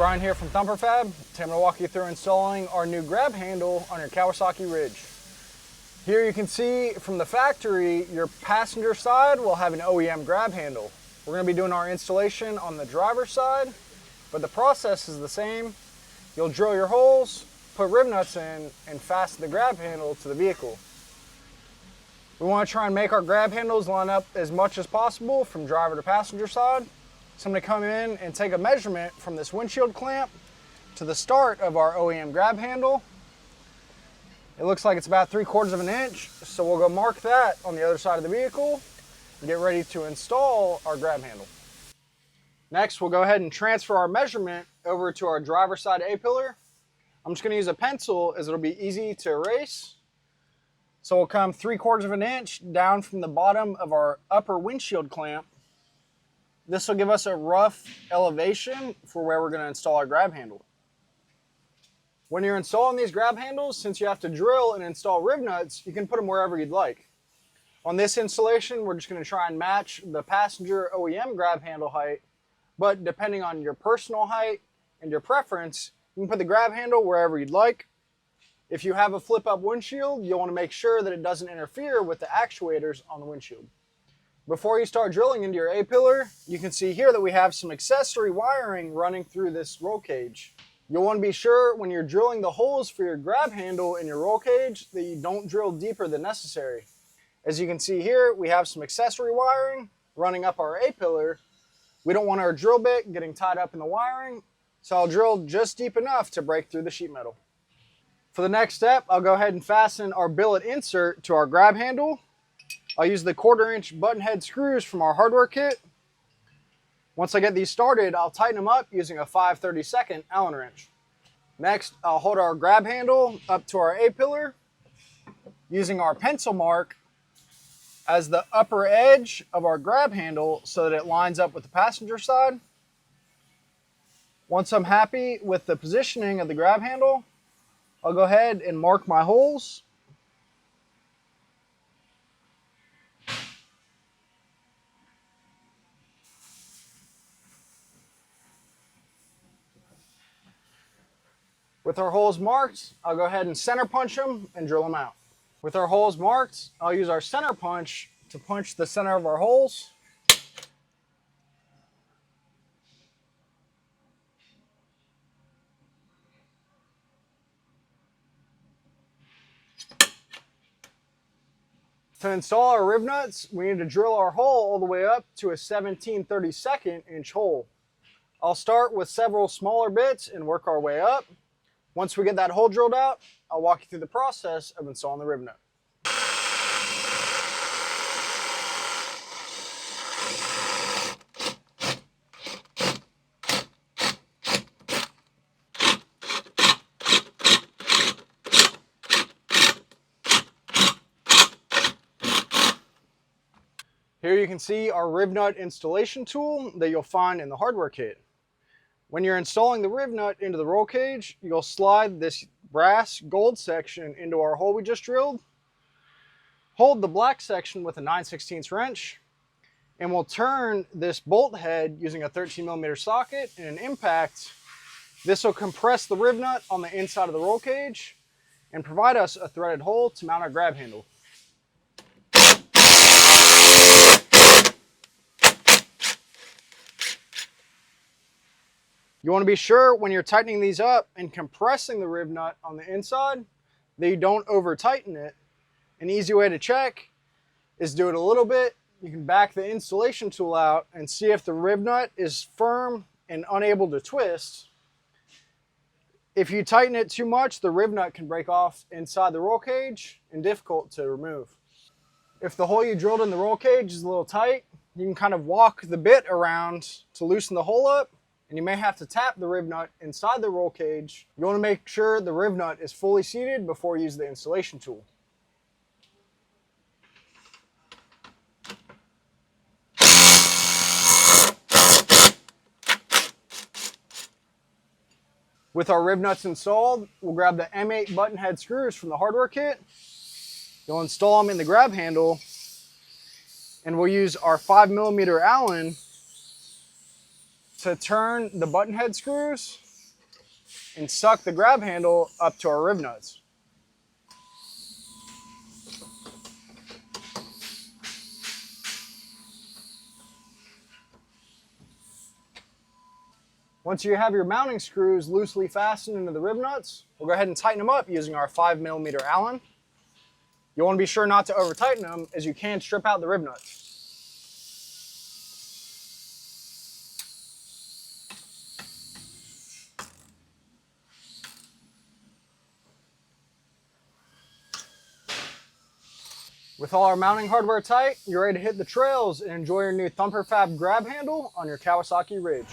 Brian here from Thumper Fab. Today I'm going to walk you through installing our new grab handle on your Kawasaki Ridge. Here you can see from the factory, your passenger side will have an OEM grab handle. We're going to be doing our installation on the driver's side, but the process is the same. You'll drill your holes, put rib nuts in, and fasten the grab handle to the vehicle. We want to try and make our grab handles line up as much as possible from driver to passenger side. So I'm going to come in and take a measurement from this windshield clamp to the start of our OEM grab handle. It looks like it's about 3/4 of an inch, so we'll go mark that on the other side of the vehicle and get ready to install our grab handle. Next, we'll go ahead and transfer our measurement over to our driver's side A-pillar. I'm just going to use a pencil as it'll be easy to erase. So we'll come 3/4 of an inch down from the bottom of our upper windshield clamp. This will give us a rough elevation for where we're going to install our grab handle. When you're installing these grab handles, since you have to drill and install rib nuts, you can put them wherever you'd like. On this installation, we're just going to try and match the passenger OEM grab handle height, but depending on your personal height and your preference, you can put the grab handle wherever you'd like. If you have a flip-up windshield, you'll want to make sure that it doesn't interfere with the actuators on the windshield. Before you start drilling into your A-pillar, you can see here that we have some accessory wiring running through this roll cage. You'll want to be sure when you're drilling the holes for your grab handle in your roll cage that you don't drill deeper than necessary. As you can see here, we have some accessory wiring running up our A-pillar. We don't want our drill bit getting tied up in the wiring, so I'll drill just deep enough to break through the sheet metal. For the next step, I'll go ahead and fasten our billet insert to our grab handle. I'll use the 1/4 inch button head screws from our hardware kit. Once I get these started, I'll tighten them up using a 5/32 Allen wrench. Next, I'll hold our grab handle up to our A-pillar using our pencil mark as the upper edge of our grab handle so that it lines up with the passenger side. Once I'm happy with the positioning of the grab handle, I'll go ahead and mark my holes. With our holes marked, I'll go ahead and center punch them and drill them out. With our holes marked, I'll use our center punch to punch the center of our holes. To install our rib nuts, we need to drill our hole all the way up to a 17/32 inch hole. I'll start with several smaller bits and work our way up. Once we get that hole drilled out, I'll walk you through the process of installing the rib nut. Here you can see our rib nut installation tool that you'll find in the hardware kit. When you're installing the rib nut into the roll cage, you'll slide this brass gold section into our hole we just drilled. Hold the black section with a 9/16 wrench, and we'll turn this bolt head using a 13mm socket and an impact. This will compress the rib nut on the inside of the roll cage and provide us a threaded hole to mount our grab handle. You want to be sure when you're tightening these up and compressing the rib nut on the inside that you don't over tighten it. An easy way to check is do it a little bit. You can back the installation tool out and see if the rib nut is firm and unable to twist. If you tighten it too much, the rib nut can break off inside the roll cage and difficult to remove. If the hole you drilled in the roll cage is a little tight, you can kind of walk the bit around to loosen the hole up. And you may have to tap the rib nut inside the roll cage. You want to make sure the rib nut is fully seated before you use the installation tool. With our rib nuts installed, we'll grab the M8 button head screws from the hardware kit. You'll install them in the grab handle, and we'll use our 5mm Allen to turn the button head screws and suck the grab handle up to our rib nuts. Once you have your mounting screws loosely fastened into the rib nuts, we'll go ahead and tighten them up using our 5mm Allen. You want to be sure not to over tighten them, as you can strip out the rib nuts. With all our mounting hardware tight, you're ready to hit the trails and enjoy your new Thumper Fab grab handle on your Kawasaki Ridge.